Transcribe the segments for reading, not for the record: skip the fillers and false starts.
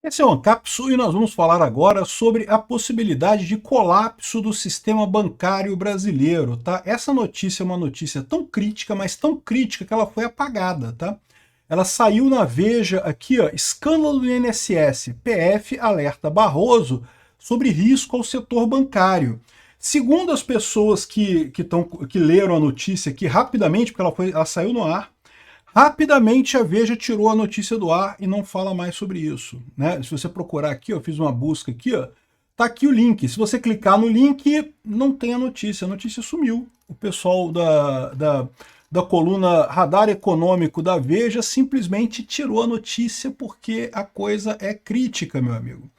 Esse é o Ancapsu e nós vamos falar agora sobre a possibilidade de colapso do sistema bancário brasileiro, tá? Essa notícia é uma notícia tão crítica, mas tão crítica que ela foi apagada, tá? Ela saiu na Veja aqui, ó, escândalo do INSS, PF alerta Barroso sobre risco ao setor bancário. Segundo as pessoas que leram a notícia aqui rapidamente, porque ela saiu no ar, rapidamente a Veja tirou a notícia do ar e não fala mais sobre isso, né? Se você procurar aqui, eu fiz uma busca aqui, ó, tá aqui o link. Se você clicar no link, não tem a notícia sumiu. O pessoal da coluna Radar Econômico da Veja simplesmente tirou a notícia porque a coisa é crítica, meu amigo.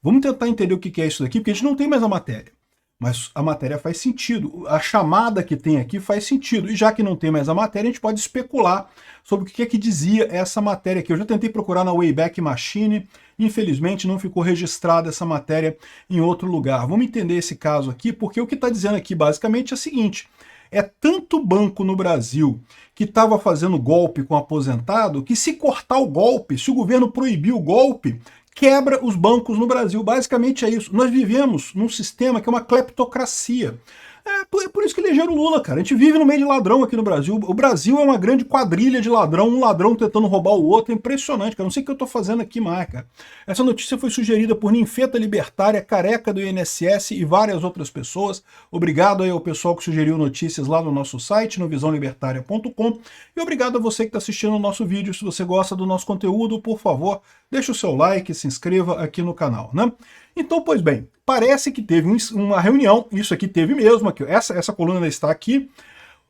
Vamos tentar entender o que é isso daqui, porque a gente não tem mais a matéria. Mas a matéria faz sentido, a chamada que tem aqui faz sentido. E já que não tem mais a matéria, a gente pode especular sobre o que é que dizia essa matéria aqui. Eu já tentei procurar na Wayback Machine, infelizmente não ficou registrada essa matéria em outro lugar. Vamos entender esse caso aqui, porque o que está dizendo aqui basicamente é o seguinte: é tanto banco no Brasil que estava fazendo golpe com aposentado, que se cortar o golpe, se o governo proibir o golpe, quebra os bancos no Brasil. Basicamente é isso. Nós vivemos num sistema que é uma cleptocracia. É por isso que elegeram o Lula, cara. A gente vive no meio de ladrão aqui no Brasil. O Brasil é uma grande quadrilha de ladrão, um ladrão tentando roubar o outro. É impressionante, cara. Não sei o que eu tô fazendo aqui mais, cara. Essa notícia foi sugerida por Ninfeta Libertária, Careca do INSS e várias outras pessoas. Obrigado aí ao pessoal que sugeriu notícias lá no nosso site, no visãolibertaria.com. E obrigado a você que está assistindo o nosso vídeo. Se você gosta do nosso conteúdo, por favor, deixa o seu like, se inscreva aqui no canal, né? Então, pois bem, parece que teve uma reunião, isso aqui teve mesmo, aqui, essa coluna está aqui.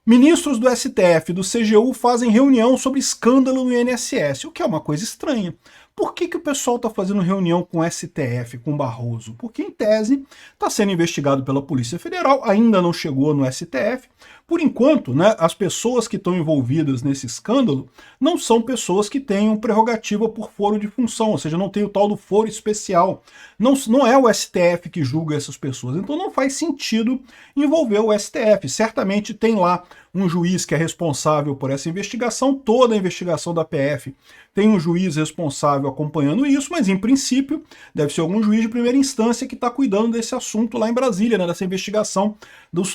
Ministros do STF e do CGU fazem reunião sobre escândalo no INSS, o que é uma coisa estranha. Por que o pessoal está fazendo reunião com o STF, com Barroso? Porque, em tese, está sendo investigado pela Polícia Federal, ainda não chegou no STF. Por enquanto, né, as pessoas que estão envolvidas nesse escândalo não são pessoas que tenham prerrogativa por foro de função, ou seja, não tem o tal do foro especial. Não é o STF que julga essas pessoas, então não faz sentido envolver o STF. Certamente tem lá um juiz que é responsável por essa investigação, toda a investigação da PF tem um juiz responsável acompanhando isso, mas em princípio deve ser algum juiz de primeira instância que está cuidando desse assunto lá em Brasília, né, dessa investigação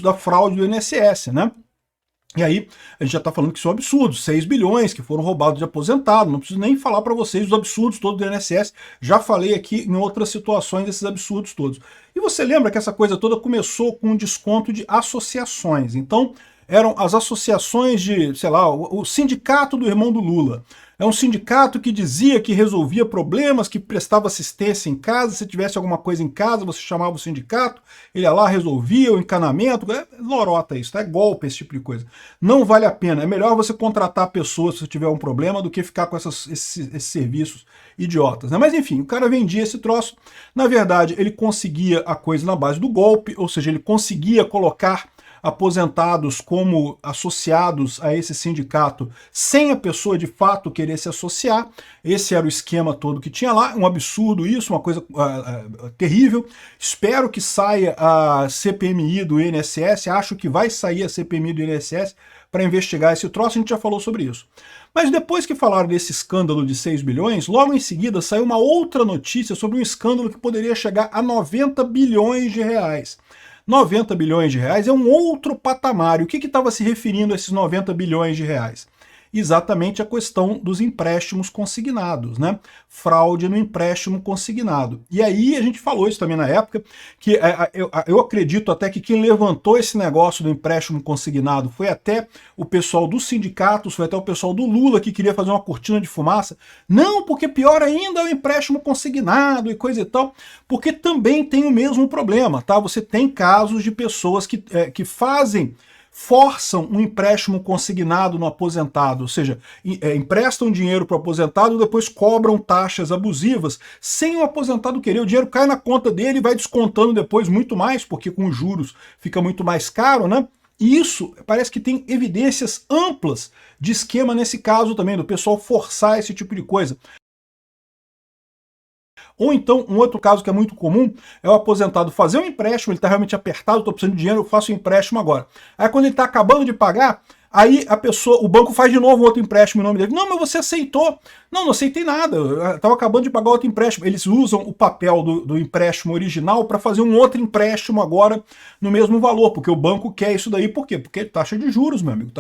da fraude do INSS, né? E aí, a gente já está falando que isso é um absurdo, 6 bilhões que foram roubados de aposentado, não preciso nem falar para vocês os absurdos todos do INSS, já falei aqui em outras situações desses absurdos todos. E você lembra que essa coisa toda começou com um desconto de associações, então eram as associações de, sei lá, o sindicato do irmão do Lula. É um sindicato que dizia que resolvia problemas, que prestava assistência em casa, se tivesse alguma coisa em casa, você chamava o sindicato, ele ia lá, resolvia o encanamento, é lorota isso, é golpe, esse tipo de coisa. Não vale a pena, é melhor você contratar pessoas se você tiver um problema do que ficar com esses serviços idiotas, né? Mas enfim, o cara vendia esse troço, na verdade ele conseguia a coisa na base do golpe, ou seja, ele conseguia colocar aposentados como associados a esse sindicato sem a pessoa de fato querer se associar. Esse era o esquema todo que tinha lá, um absurdo isso, uma coisa terrível. Espero que saia a CPMI do INSS, acho que vai sair a CPMI do INSS para investigar esse troço, a gente já falou sobre isso. Mas depois que falaram desse escândalo de 6 bilhões, logo em seguida saiu uma outra notícia sobre um escândalo que poderia chegar a 90 bilhões de reais. 90 bilhões de reais é um outro patamar. E o que estava se referindo a esses 90 bilhões de reais? Exatamente a questão dos empréstimos consignados, né? Fraude no empréstimo consignado. E aí a gente falou isso também na época, que eu acredito até que quem levantou esse negócio do empréstimo consignado foi até o pessoal dos sindicatos, foi até o pessoal do Lula que queria fazer uma cortina de fumaça. Não, porque pior ainda é o empréstimo consignado e coisa e tal, porque também tem o mesmo problema, tá? Você tem casos de pessoas que forçam um empréstimo consignado no aposentado, ou seja, emprestam dinheiro para o aposentado e depois cobram taxas abusivas sem o aposentado querer. O dinheiro cai na conta dele e vai descontando depois muito mais, porque com juros fica muito mais caro, né? E isso parece que tem evidências amplas de esquema nesse caso também, do pessoal forçar esse tipo de coisa. Ou então, um outro caso que é muito comum é o aposentado fazer um empréstimo, ele está realmente apertado, estou precisando de dinheiro, eu faço um empréstimo agora. Aí quando ele está acabando de pagar, Aí a pessoa, o banco faz de novo outro empréstimo em nome dele. Não, mas você aceitou. Não, não aceitei nada. Eu estava acabando de pagar outro empréstimo. Eles usam o papel do empréstimo original para fazer um outro empréstimo agora no mesmo valor, porque o banco quer isso daí. Por quê? Porque taxa de juros, meu amigo.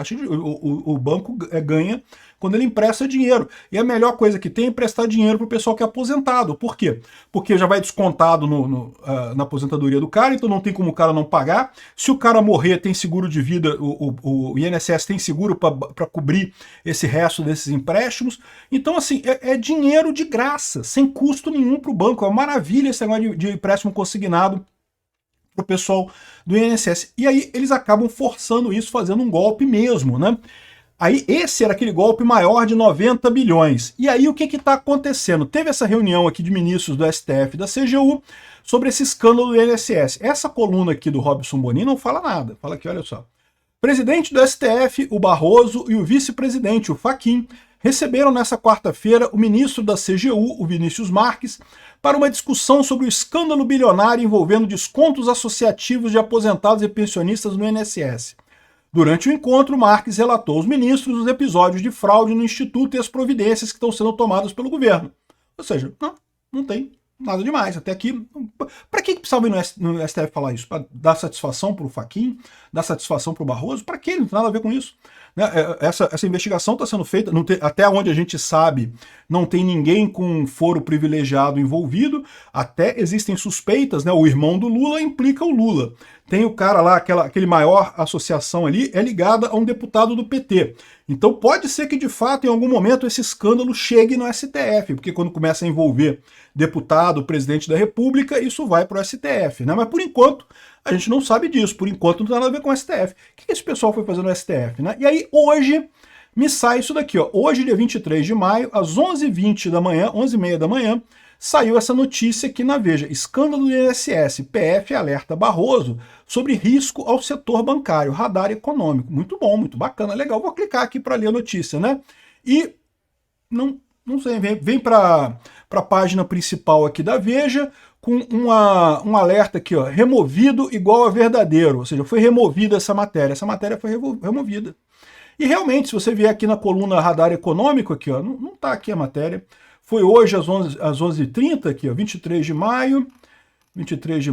O banco ganha quando ele empresta dinheiro. E a melhor coisa que tem é emprestar dinheiro para o pessoal que é aposentado. Por quê? Porque já vai descontado na aposentadoria do cara, então não tem como o cara não pagar. Se o cara morrer, tem seguro de vida, o INSS tem seguro para cobrir esse resto desses empréstimos. Então, assim, é dinheiro de graça, sem custo nenhum para o banco. É uma maravilha esse negócio de empréstimo consignado para o pessoal do INSS. E aí eles acabam forçando isso, fazendo um golpe mesmo, né? Aí esse era aquele golpe maior de 90 bilhões. E aí o que está acontecendo? Teve essa reunião aqui de ministros do STF e da CGU sobre esse escândalo do INSS. Essa coluna aqui do Robson Bonini não fala nada. Fala aqui, olha só. Presidente do STF, o Barroso, e o vice-presidente, o Fachin, receberam nessa quarta-feira o ministro da CGU, o Vinícius Marques, para uma discussão sobre o escândalo bilionário envolvendo descontos associativos de aposentados e pensionistas no INSS. Durante o encontro, Marques relatou aos ministros os episódios de fraude no Instituto e as providências que estão sendo tomadas pelo governo. Ou seja, não tem nada demais. Até aqui, para que precisava ir no STF falar isso? Para dar satisfação para o Fachin? Dar satisfação para o Barroso? Para que? Não tem nada a ver com isso. Essa investigação está sendo feita, até onde a gente sabe, não tem ninguém com foro privilegiado envolvido, até existem suspeitas, né? O irmão do Lula implica o Lula. Tem o cara lá, aquele maior associação ali, é ligada a um deputado do PT. Então pode ser que de fato em algum momento esse escândalo chegue no STF, porque quando começa a envolver deputado, presidente da República, isso vai para o STF, né? Mas por enquanto a gente não sabe disso, por enquanto não tem nada a ver com o STF. O que esse pessoal foi fazer no STF, né? E aí hoje me sai isso daqui, ó. Hoje, dia 23 de maio, às 11h20 da manhã, 11h30 da manhã, saiu essa notícia aqui na Veja. Escândalo do INSS, PF alerta Barroso sobre risco ao setor bancário, radar econômico. Muito bom, muito bacana, legal. Vou clicar aqui para ler a notícia, né? E não sei, vem para a página principal aqui da Veja, com um alerta aqui, ó, removido igual a verdadeiro, ou seja, foi removida essa matéria foi removida. E realmente, se você vier aqui na coluna Radar Econômico, aqui, ó, não está aqui a matéria, foi hoje às 11h30, aqui, ó, 23 de maio, 22 de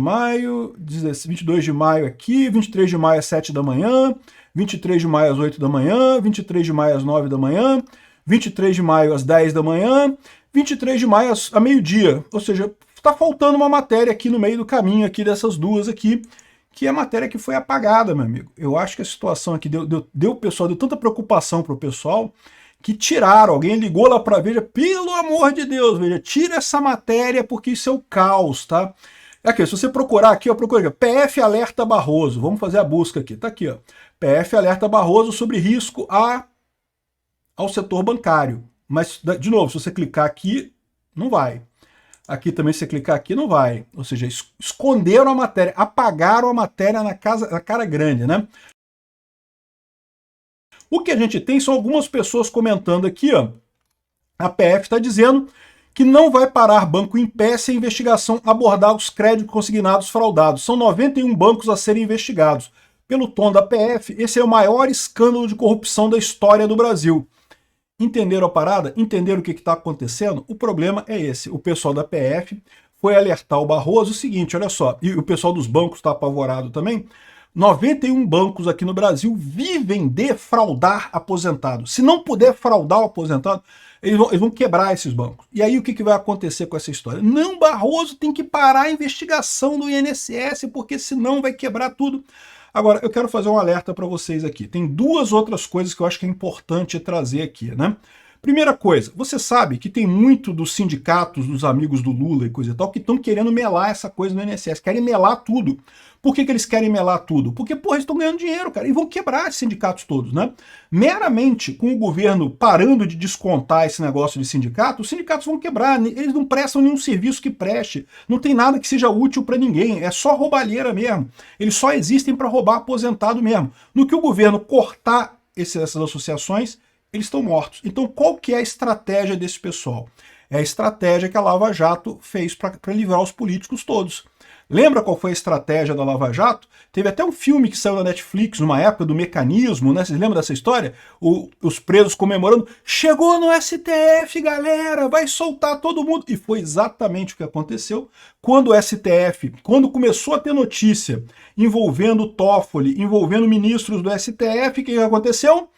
maio aqui, 23 de maio às 7 da manhã, 23 de maio às 8 da manhã, 23 de maio às 9 da manhã, 23 de maio às 10 da manhã, 23 de maio a meio-dia, ou seja, está faltando uma matéria aqui no meio do caminho aqui dessas duas aqui, que é a matéria que foi apagada, meu amigo. Eu acho que a situação aqui deu tanta preocupação para o pessoal que tiraram, alguém ligou lá para a Veja, pelo amor de Deus, Veja, tira essa matéria porque isso é o caos, tá? Aqui, se você procurar aqui, ó, procura aqui, PF alerta Barroso, vamos fazer a busca aqui, tá aqui, ó, PF alerta Barroso sobre risco ao setor bancário. Mas, de novo, se você clicar aqui, não vai. Aqui também, se você clicar aqui, não vai. Ou seja, esconderam a matéria, apagaram a matéria na cara grande, né? O que a gente tem são algumas pessoas comentando aqui, ó. A PF está dizendo que não vai parar banco em pé se a investigação abordar os créditos consignados fraudados. São 91 bancos a serem investigados. Pelo tom da PF, esse é o maior escândalo de corrupção da história do Brasil. Entenderam a parada? Entenderam o que está acontecendo? O problema é esse. O pessoal da PF foi alertar o Barroso o seguinte, olha só, e o pessoal dos bancos está apavorado também, 91 bancos aqui no Brasil vivem de fraudar aposentados. Se não puder fraudar o aposentado, eles vão quebrar esses bancos. E aí o que vai acontecer com essa história? Não, Barroso tem que parar a investigação do INSS, porque senão vai quebrar tudo. Agora, eu quero fazer um alerta para vocês aqui. Tem duas outras coisas que eu acho que é importante trazer aqui, né? Primeira coisa, você sabe que tem muito dos sindicatos, dos amigos do Lula e coisa e tal, que estão querendo melar essa coisa no INSS, querem melar tudo. Por que eles querem melar tudo? Porque, porra, eles estão ganhando dinheiro, cara, e vão quebrar esses sindicatos todos, né? Meramente com o governo parando de descontar esse negócio de sindicato, os sindicatos vão quebrar, eles não prestam nenhum serviço que preste, não tem nada que seja útil para ninguém, é só roubalheira mesmo. Eles só existem para roubar aposentado mesmo. No que o governo cortar essas associações, eles estão mortos. Então qual que é a estratégia desse pessoal? É a estratégia que a Lava Jato fez para livrar os políticos todos. Lembra qual foi a estratégia da Lava Jato? Teve até um filme que saiu na Netflix, numa época do Mecanismo, né? Vocês lembram dessa história? Os presos comemorando, chegou no STF, galera, vai soltar todo mundo. E foi exatamente o que aconteceu quando o STF, quando começou a ter notícia envolvendo o Toffoli, envolvendo ministros do STF, o que aconteceu?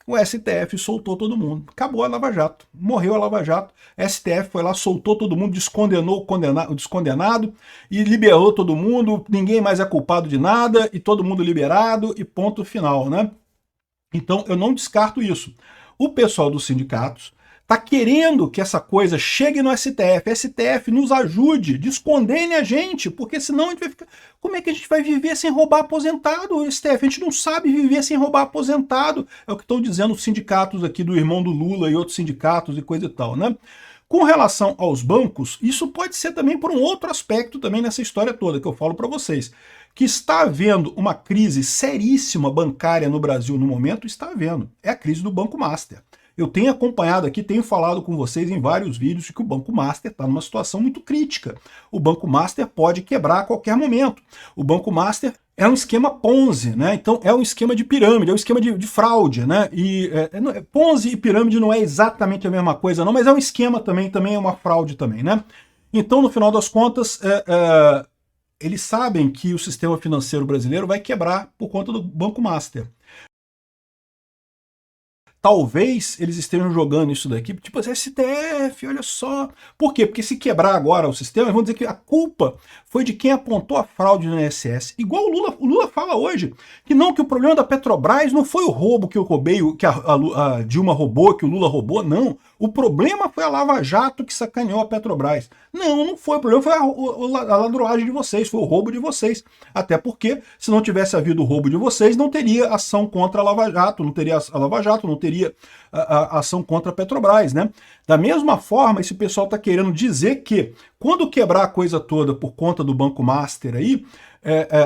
O STF soltou todo mundo. Acabou a Lava Jato. Morreu a Lava Jato. STF foi lá, soltou todo mundo, descondenou o descondenado e liberou todo mundo. Ninguém mais é culpado de nada e todo mundo liberado e ponto final, né? Então eu não descarto isso. O pessoal dos sindicatos está querendo que essa coisa chegue no STF. STF nos ajude, descondene a gente, porque senão a gente vai ficar... Como é que a gente vai viver sem roubar aposentado, STF? A gente não sabe viver sem roubar aposentado. É o que estão dizendo os sindicatos aqui do irmão do Lula e outros sindicatos e coisa e tal, né? Com relação aos bancos, isso pode ser também por um outro aspecto também nessa história toda que eu falo para vocês. Que está havendo uma crise seríssima bancária no Brasil no momento, está havendo. É a crise do Banco Master. Eu tenho acompanhado aqui, tenho falado com vocês em vários vídeos de que o Banco Master está numa situação muito crítica. O Banco Master pode quebrar a qualquer momento. O Banco Master é um esquema Ponzi, né? Então é um esquema de pirâmide, é um esquema de fraude, né? E Ponzi e pirâmide não é exatamente a mesma coisa, não, mas é um esquema também é uma fraude também, né? Então, no final das contas, eles sabem que o sistema financeiro brasileiro vai quebrar por conta do Banco Master. Talvez eles estejam jogando isso daqui, tipo assim, STF, olha só. Por quê? Porque se quebrar agora o sistema, eles vão dizer que a culpa foi de quem apontou a fraude no INSS. Igual o Lula fala hoje, que o problema da Petrobras não foi o roubo que eu roubei, que a Dilma roubou, que o Lula roubou, não. O problema foi a Lava Jato que sacaneou a Petrobras. Não foi. O problema foi a ladroagem de vocês, foi o roubo de vocês. Até porque, se não tivesse havido o roubo de vocês, não teria ação contra a Lava Jato, não teria a Lava Jato, não teria a ação contra a Petrobras, né? Da mesma forma, esse pessoal está querendo dizer que, quando quebrar a coisa toda por conta do Banco Master aí,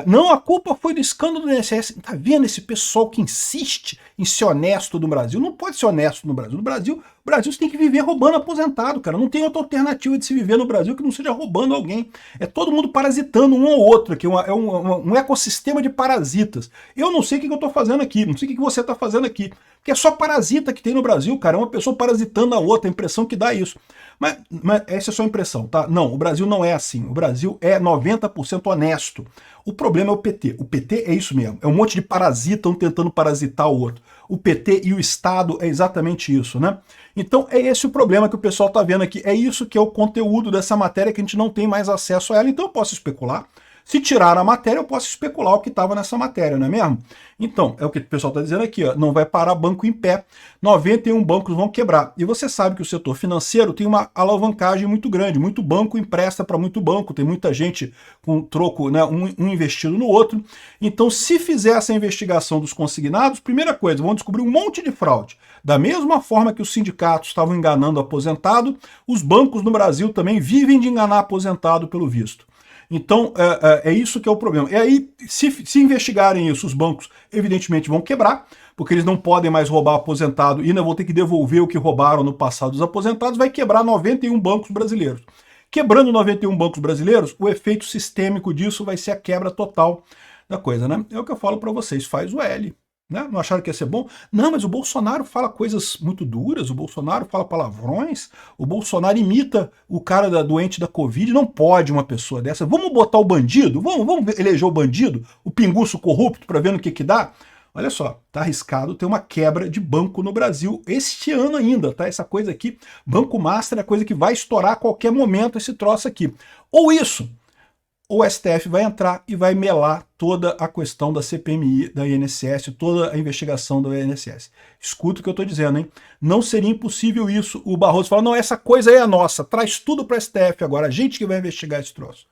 não, a culpa foi do escândalo do INSS. Tá vendo esse pessoal que insiste em ser honesto no Brasil? Não pode ser honesto no Brasil. No Brasil, você tem que viver roubando aposentado, cara. Não tem outra alternativa de se viver no Brasil que não seja roubando alguém. É todo mundo parasitando um ao outro aqui. É um ecossistema de parasitas. Eu não sei o que eu tô fazendo aqui, não sei o que você tá fazendo aqui. Porque é só parasita que tem no Brasil, cara. É uma pessoa parasitando a outra, a impressão que dá isso. Mas essa é só a impressão, tá? Não, o Brasil não é assim. O Brasil é 90% honesto. O problema é o PT. O PT é isso mesmo. É um monte de parasita, um tentando parasitar o outro. O PT e o Estado é exatamente isso, né? Então é esse o problema que o pessoal tá vendo aqui. É isso que é o conteúdo dessa matéria, que a gente não tem mais acesso a ela. Então eu posso especular. Se tirar a matéria, eu posso especular o que estava nessa matéria, não é mesmo? Então, é o que o pessoal está dizendo aqui, ó, não vai parar banco em pé, 91 bancos vão quebrar. E você sabe que o setor financeiro tem uma alavancagem muito grande, muito banco empresta para muito banco, tem muita gente com troco, né, um investido no outro. Então, se fizer essa investigação dos consignados, primeira coisa, vão descobrir um monte de fraude. Da mesma forma que os sindicatos estavam enganando aposentado, os bancos no Brasil também vivem de enganar aposentado pelo visto. Então, é isso que é o problema. E aí, se investigarem isso, os bancos, evidentemente, vão quebrar, porque eles não podem mais roubar aposentado e ainda vão ter que devolver o que roubaram no passado dos aposentados, vai quebrar 91 bancos brasileiros. Quebrando 91 bancos brasileiros, o efeito sistêmico disso vai ser a quebra total da coisa, né? É o que eu falo para vocês, faz o L. Né? Não acharam que ia ser bom? Não, mas o Bolsonaro fala coisas muito duras, o Bolsonaro fala palavrões, o Bolsonaro imita o cara doente da Covid, não pode uma pessoa dessa. Vamos botar o bandido? Vamos eleger o bandido, o pinguço corrupto, para ver no que dá? Olha só, tá arriscado ter uma quebra de banco no Brasil este ano ainda, tá? Essa coisa aqui, Banco Master é a coisa que vai estourar a qualquer momento esse troço aqui. Ou isso, o STF vai entrar e vai melar toda a questão da CPMI, da INSS, toda a investigação do INSS. Escuta o que eu estou dizendo, hein? Não seria impossível isso. O Barroso fala, não, essa coisa aí é nossa, traz tudo para o STF agora, a gente que vai investigar esse troço.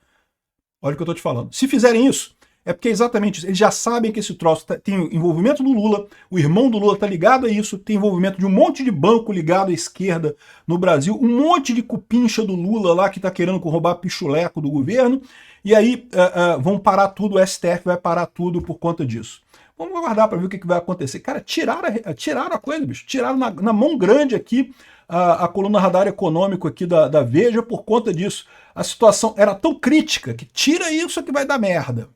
Olha o que eu estou te falando. Se fizerem isso, é porque é exatamente isso. Eles já sabem que esse troço tem envolvimento do Lula, o irmão do Lula está ligado a isso, tem envolvimento de um monte de banco ligado à esquerda no Brasil, um monte de cupincha do Lula lá que está querendo roubar pichuleco do governo, e aí vão parar tudo, o STF vai parar tudo por conta disso. Vamos aguardar para ver o que vai acontecer. Cara, tiraram a coisa, bicho. Tiraram na mão grande aqui a coluna Radar Econômico aqui da Veja por conta disso. A situação era tão crítica que tira isso que vai dar merda.